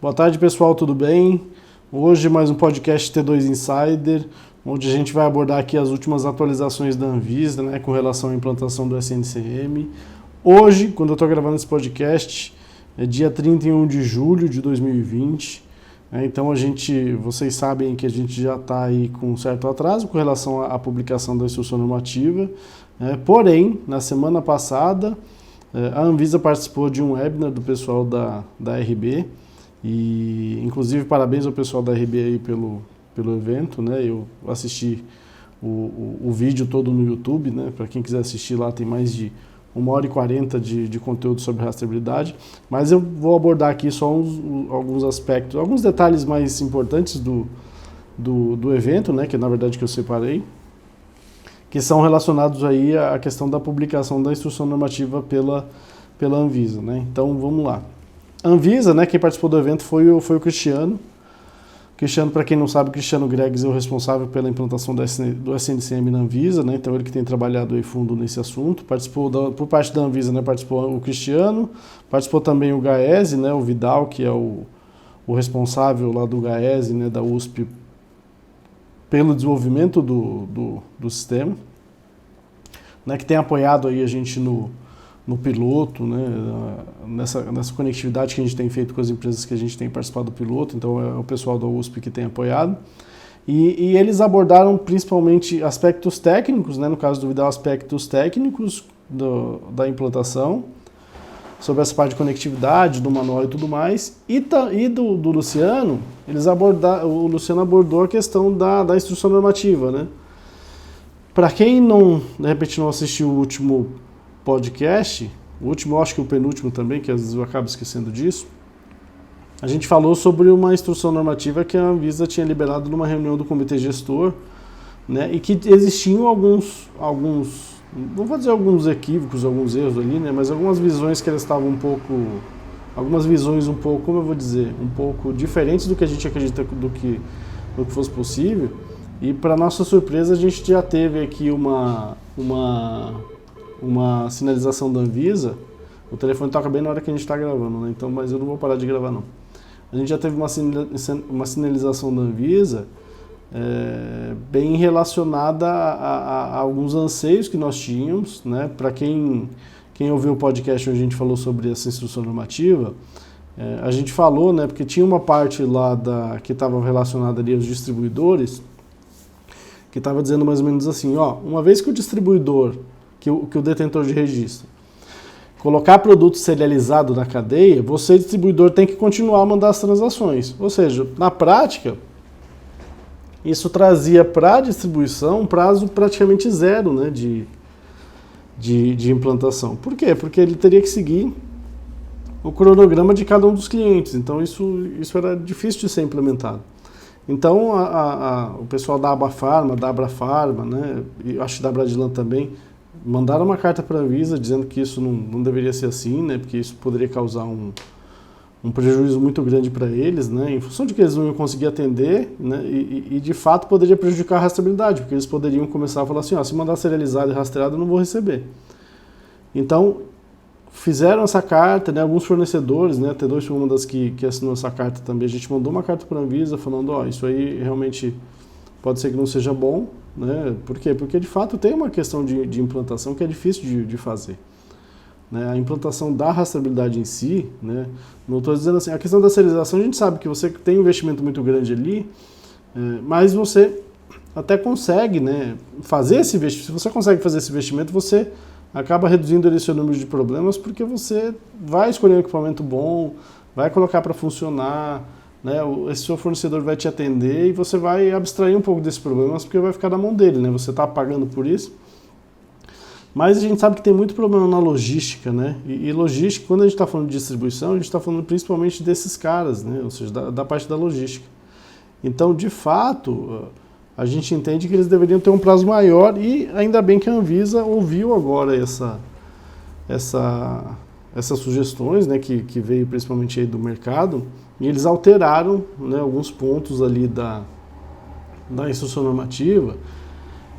Boa tarde, pessoal, tudo bem? Hoje mais um podcast T2 Insider, onde a gente vai abordar aqui as últimas atualizações da Anvisa, né, com relação à implantação do SNCM. Hoje, quando eu estou gravando esse podcast, é dia 31 de julho de 2020, então vocês sabem que a gente já está aí com um certo atraso com relação à publicação da instrução normativa, porém, na semana passada, a Anvisa participou de um webinar do pessoal da RB, e inclusive parabéns ao pessoal da RB aí pelo evento, né? Eu assisti o vídeo todo no YouTube, né? Para quem quiser assistir lá, tem mais de 1h40 de conteúdo sobre rastreabilidade, mas eu vou abordar aqui só alguns aspectos, alguns detalhes mais importantes do evento, né? Que na verdade que eu separei, que são relacionados aí à questão da publicação da instrução normativa pela Anvisa, né? Então vamos lá. A Anvisa, né, quem participou do evento foi o Cristiano. Cristiano, para quem não sabe, Cristiano Gregs é o responsável pela implantação do SNCM na Anvisa, né? Então ele que tem trabalhado aí fundo nesse assunto. Por parte da Anvisa, né, participou o Cristiano, participou também o Gaese, né, o Vidal, que é o responsável lá do Gaese, né, da USP, pelo desenvolvimento do sistema, né, que tem apoiado aí a gente no piloto, né, nessa conectividade que a gente tem feito com as empresas que a gente tem participado do piloto. Então é o pessoal da USP que tem apoiado. E eles abordaram principalmente aspectos técnicos, né, no caso do Vidal, aspectos técnicos da implantação, sobre essa parte de conectividade, do manual e tudo mais. E do Luciano, o Luciano abordou a questão da instrução normativa, né. Para quem de repente não assistiu o último podcast, o último, acho que o penúltimo também, que às vezes eu acabo esquecendo disso, a gente falou sobre uma instrução normativa que a Anvisa tinha liberado numa reunião do comitê gestor, né, e que existiam alguns, não vou dizer alguns equívocos, alguns erros ali, né, mas algumas visões que elas estavam algumas visões como eu vou dizer, um pouco diferentes do que a gente acredita do que fosse possível. E para nossa surpresa a gente já teve aqui uma sinalização da Anvisa. O telefone toca bem na hora que a gente está gravando, né? Então, mas eu não vou parar de gravar não. A gente já teve uma sinalização da Anvisa bem relacionada a alguns anseios que nós tínhamos, né? Para quem ouviu o podcast onde a gente falou sobre essa instrução normativa, a gente falou, né? Porque tinha uma parte lá que estava relacionada ali aos distribuidores, que estava dizendo mais ou menos assim, ó, uma vez que o distribuidor, que o detentor de registro, colocar produto serializado na cadeia, você, distribuidor, tem que continuar a mandar as transações. Ou seja, na prática, isso trazia para a distribuição um prazo praticamente zero, né, de implantação. Por quê? Porque ele teria que seguir o cronograma de cada um dos clientes. Então isso era difícil de ser implementado. Então o pessoal da Abrafarma, né, e acho que da Bradilan também, mandaram uma carta para a Anvisa dizendo que isso não deveria ser assim, né, porque isso poderia causar um prejuízo muito grande para eles, né, em função de que eles não iam conseguir atender, né, e de fato poderia prejudicar a rastreabilidade, porque eles poderiam começar a falar assim, ó, se mandar serializado e rastreado eu não vou receber. Então fizeram essa carta, né, alguns fornecedores, né, a T2 foi uma das que assinou essa carta também. A gente mandou uma carta para a Anvisa falando, ó, isso aí realmente pode ser que não seja bom, né? Por quê? Porque de fato tem uma questão de implantação que é difícil de fazer, né? A implantação da rastreabilidade em si, né? Não estou dizendo assim, a questão da serialização a gente sabe que você tem um investimento muito grande ali, mas você até consegue, né, fazer esse investimento. Se você consegue fazer esse investimento, você acaba reduzindo o seu número de problemas, porque você vai escolher um equipamento bom, vai colocar para funcionar, né, esse seu fornecedor vai te atender e você vai abstrair um pouco desses problemas, porque vai ficar na mão dele, né, você está pagando por isso. Mas a gente sabe que tem muito problema na logística, né, e logística, quando a gente está falando de distribuição, a gente está falando principalmente desses caras, né, ou seja, da parte da logística. Então, de fato, a gente entende que eles deveriam ter um prazo maior, e ainda bem que a Anvisa ouviu agora essas sugestões, né, que veio principalmente aí do mercado, e eles alteraram, né, alguns pontos ali da instrução normativa,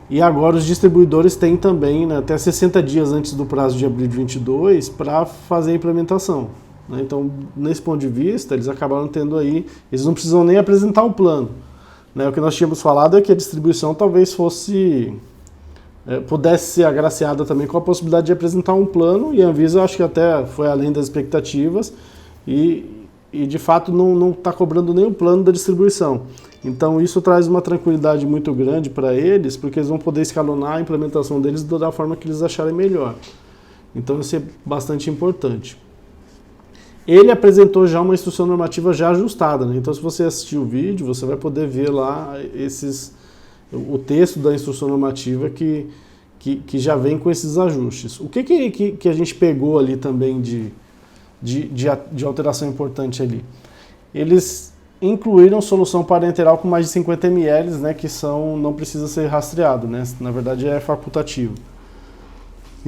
e agora os distribuidores têm também, né, até 60 dias antes do prazo de abril de 22 para fazer a implementação. né? Então, nesse ponto de vista, eles acabaram tendo aí, eles não precisam nem apresentar o plano, né? O que nós tínhamos falado é que a distribuição talvez pudesse ser agraciada também com a possibilidade de apresentar um plano, e a Anvisa acho que até foi além das expectativas e de fato não está cobrando nem o plano da distribuição. Então isso traz uma tranquilidade muito grande para eles, porque eles vão poder escalonar a implementação deles da forma que eles acharem melhor. Então isso é bastante importante. Ele apresentou já uma instrução normativa já ajustada, né? Então se você assistir o vídeo, você vai poder ver lá o texto da instrução normativa que já vem com esses ajustes. O que a gente pegou ali também de alteração importante ali? Eles incluíram solução parenteral com mais de 50 ml, né, que não precisa ser rastreado, né? Na verdade é facultativo.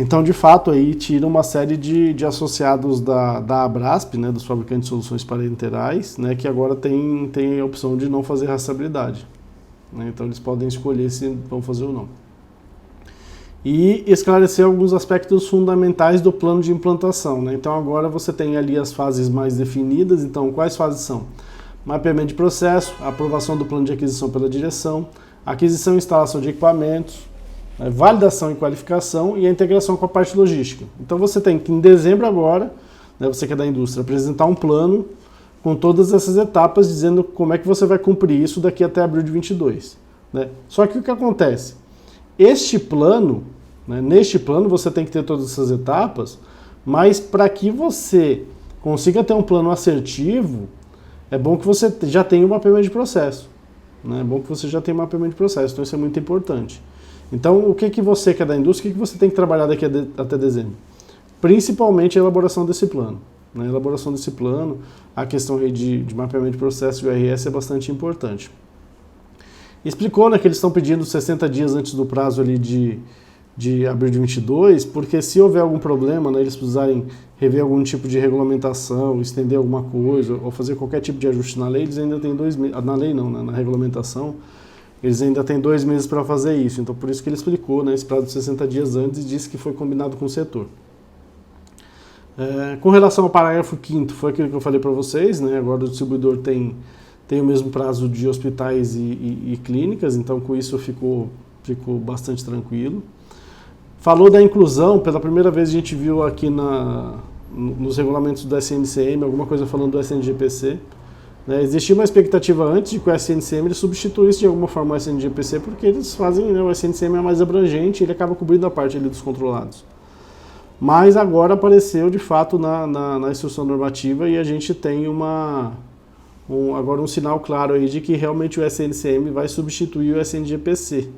Então, de fato, aí tira uma série de associados da Abrasp, né, dos fabricantes de soluções parenterais, né, que agora tem a opção de não fazer rastreabilidade, né? Então eles podem escolher se vão fazer ou não. E esclarecer alguns aspectos fundamentais do plano de implantação, né? Então agora você tem ali as fases mais definidas. Então quais fases são? Mapeamento de processo, aprovação do plano de aquisição pela direção, aquisição e instalação de equipamentos, validação e qualificação e a integração com a parte logística. Então você tem que em dezembro agora, né, você que é da indústria, apresentar um plano com todas essas etapas, dizendo como é que você vai cumprir isso daqui até abril de 22. Né? Só que o que acontece? Este plano, né, neste plano você tem que ter todas essas etapas, mas para que você consiga ter um plano assertivo, é bom que você já tenha um mapeamento de processo. Né? É bom que você já tenha um mapeamento de processo, então isso é muito importante. Então, o que você que é da indústria, o que você tem que trabalhar daqui até dezembro? Principalmente a elaboração desse plano. Na elaboração desse plano, a questão aí de mapeamento de processo de URS é bastante importante. Explicou, né, que eles estão pedindo 60 dias antes do prazo ali de abril de 22, porque se houver algum problema, né, eles precisarem rever algum tipo de regulamentação, estender alguma coisa, ou fazer qualquer tipo de ajuste na lei, eles ainda têm 2 meses, na lei não, né, na regulamentação, eles ainda têm 2 meses para fazer isso. Então por isso que ele explicou, né, esse prazo de 60 dias antes, e disse que foi combinado com o setor. Com relação ao parágrafo 5º, foi aquilo que eu falei para vocês, né, agora o distribuidor tem o mesmo prazo de hospitais e clínicas, então com isso ficou bastante tranquilo. Falou da inclusão, pela primeira vez a gente viu aqui nos regulamentos do SNCM alguma coisa falando do SNGPC. Né? Existia uma expectativa antes de que o SNCM ele substituísse de alguma forma o SNGPC, porque eles fazem, né, o SNCM é mais abrangente, ele acaba cobrindo a parte ali dos controlados. Mas agora apareceu de fato na instrução normativa e a gente tem agora um sinal claro aí de que realmente o SNCM vai substituir o SNGPC.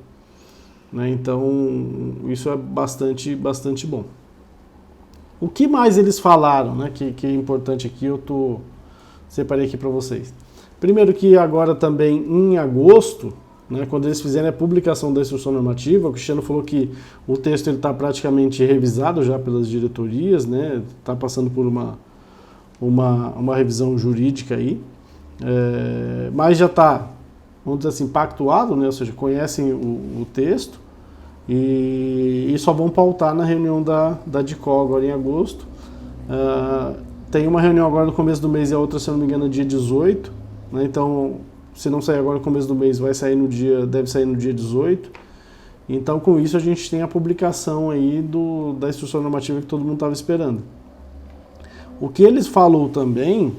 Né? Então isso é bastante bom. O que mais eles falaram, né, que é importante aqui, separei aqui para vocês. Primeiro que agora também em agosto, né, quando eles fizerem a publicação da instrução normativa, o Cristiano falou que o texto está praticamente revisado já pelas diretorias, né, está passando por uma revisão jurídica aí, mas já está, vamos dizer assim, pactuado, né, ou seja, conhecem o texto e só vão pautar na reunião da DICOL agora em agosto. Tem uma reunião agora no começo do mês e a outra, se eu não me engano, dia 18, né, então se não sair agora no começo do mês, deve sair no dia 18. Então, com isso, a gente tem a publicação aí da instrução normativa que todo mundo estava esperando. O que eles falou também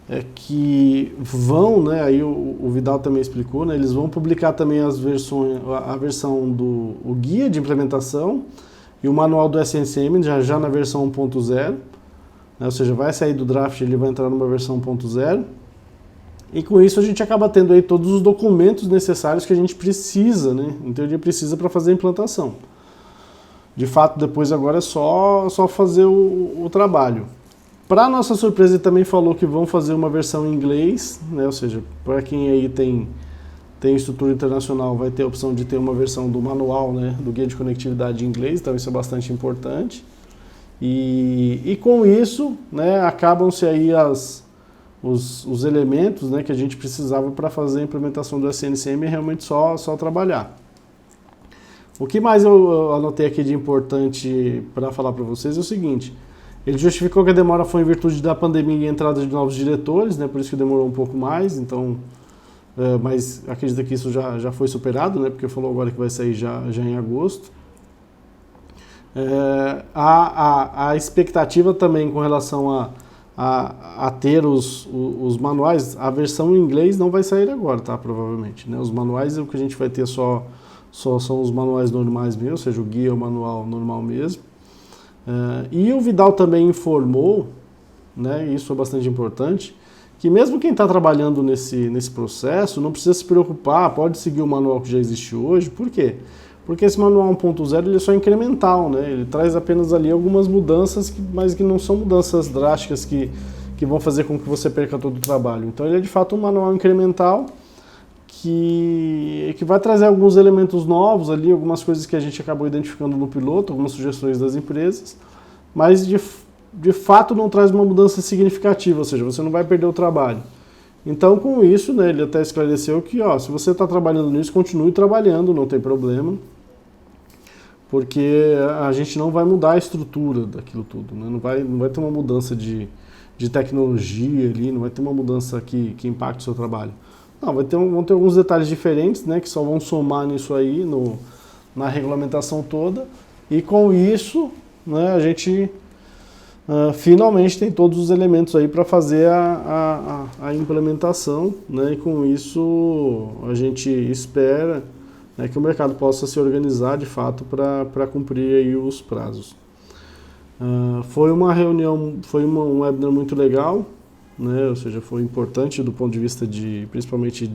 é que vão, né, aí o Vidal também explicou, né, eles vão publicar também a versão o guia de implementação e o manual do SNCM já na versão 1.0, né, ou seja, vai sair do draft, ele vai entrar numa versão 1.0. E com isso a gente acaba tendo aí todos os documentos necessários que a gente precisa, né? Em teoria precisa para fazer a implantação. De fato, depois agora é só fazer o trabalho. Para nossa surpresa, ele também falou que vão fazer uma versão em inglês, né? Ou seja, para quem aí tem estrutura internacional, vai ter a opção de ter uma versão do manual, né, do guia de conectividade em inglês, então isso é bastante importante. E com isso, né, acabam-se aí os elementos, né, que a gente precisava para fazer a implementação do SNCM é realmente só trabalhar. O que mais eu anotei aqui de importante para falar para vocês é o seguinte: Ele justificou que a demora foi em virtude da pandemia e entrada de novos diretores, né, por isso que demorou um pouco mais, então, mas acredito que isso já foi superado, né, porque falou agora que vai sair já em agosto. A expectativa também com relação a ter os manuais, a versão em inglês não vai sair agora, tá, provavelmente, né, os manuais o que a gente vai ter só são os manuais normais mesmo, ou seja, o guia é o manual normal mesmo. E o Vidal também informou, né, isso é bastante importante, que mesmo quem está trabalhando nesse processo não precisa se preocupar, pode seguir o manual que já existe hoje. Por quê? Porque esse manual 1.0 ele é só incremental, né? Ele traz apenas ali algumas mudanças, mas que não são mudanças drásticas que vão fazer com que você perca todo o trabalho. Então ele é de fato um manual incremental que vai trazer alguns elementos novos ali, algumas coisas que a gente acabou identificando no piloto, algumas sugestões das empresas, mas de fato não traz uma mudança significativa, ou seja, você não vai perder o trabalho. Então com isso, né, ele até esclareceu que se você está trabalhando nisso, continue trabalhando, não tem problema, porque a gente não vai mudar a estrutura daquilo tudo, né? Não vai ter uma mudança de tecnologia ali, não vai ter uma mudança que impacte o seu trabalho. Não, vão ter alguns detalhes diferentes, né, que só vão somar nisso aí, na regulamentação toda, e com isso, né, a gente finalmente tem todos os elementos aí para fazer a implementação, né, e com isso a gente espera, né, que o mercado possa se organizar de fato para cumprir aí os prazos. Foi uma reunião, foi um webinar muito legal, né, ou seja, foi importante do ponto de vista principalmente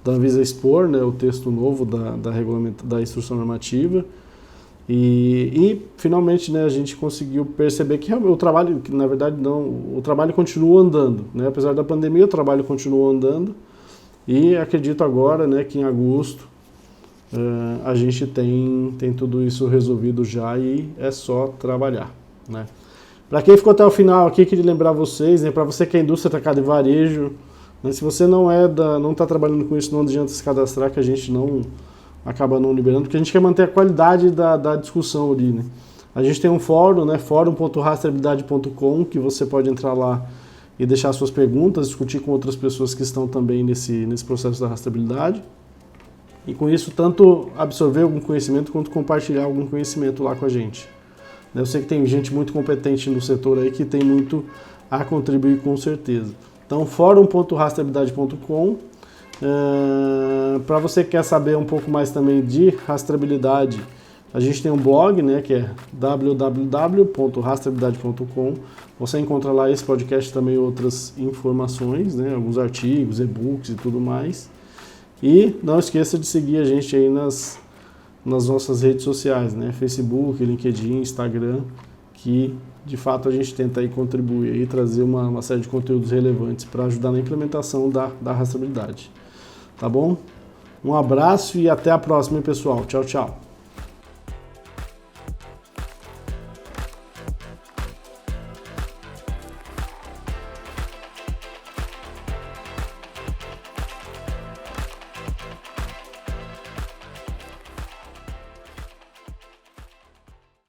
da Anvisa expor, né, o texto novo da instrução normativa e finalmente, né, a gente conseguiu perceber que o trabalho, que na verdade o trabalho continua andando, né, apesar da pandemia o trabalho continua andando e acredito agora, né, que em agosto a gente tem tudo isso resolvido já e é só trabalhar, né. Para quem ficou até o final aqui, queria lembrar vocês, né, para você que é indústria, atacado e varejo, né, se você não está trabalhando com isso, não adianta se cadastrar, que a gente acaba não liberando, porque a gente quer manter a qualidade da discussão ali, né. A gente tem um fórum, né, forum.rastreabilidade.com, que você pode entrar lá e deixar suas perguntas, discutir com outras pessoas que estão também nesse processo da rastreabilidade. E com isso, tanto absorver algum conhecimento, quanto compartilhar algum conhecimento lá com a gente. Eu sei que tem gente muito competente no setor aí que tem muito a contribuir com certeza. Então, forum.rastreabilidade.com. Para você que quer saber um pouco mais também de rastreabilidade, a gente tem um blog, né, que é www.rastreabilidade.com. Você encontra lá esse podcast também outras informações, né, alguns artigos, e-books e tudo mais. E não esqueça de seguir a gente aí nas nossas redes sociais, né? Facebook, LinkedIn, Instagram, que de fato a gente tenta aí contribuir e trazer uma série de conteúdos relevantes para ajudar na implementação da rastreabilidade. Tá bom? Um abraço e até a próxima, pessoal. Tchau, tchau.